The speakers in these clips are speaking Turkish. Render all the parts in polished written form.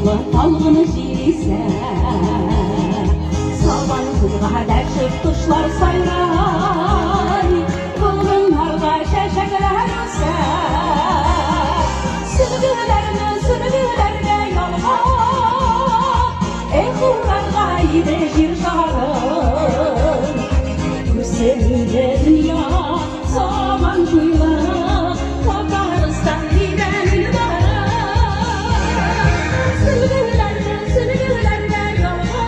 Yalı talgını jiyse Saban kılğa dərşib kuşlar sayray Kılgınlarda şəşəklər öser Sürgülərdə yalva Ey kurlarga ide jir şarın Hüseyin'de dünya saban kuylara Tataristan giden ilmara Sürgülərdə yalva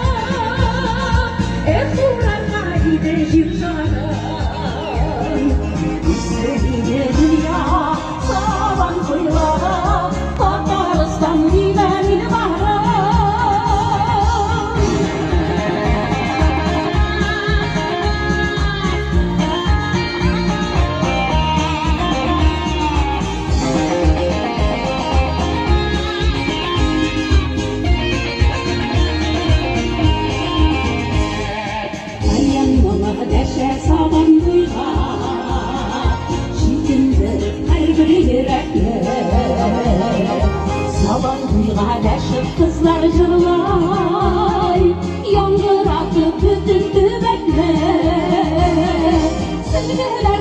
Ey kurlarga ide jir şarın Hüseyin'de dünya saban kuylara Tataristan giden ilmara Deşe saban duyga Şikindir her bir yürekle Saban duyga deşip kızlar jırlay Yangıratı bütün dübekle Sürgüler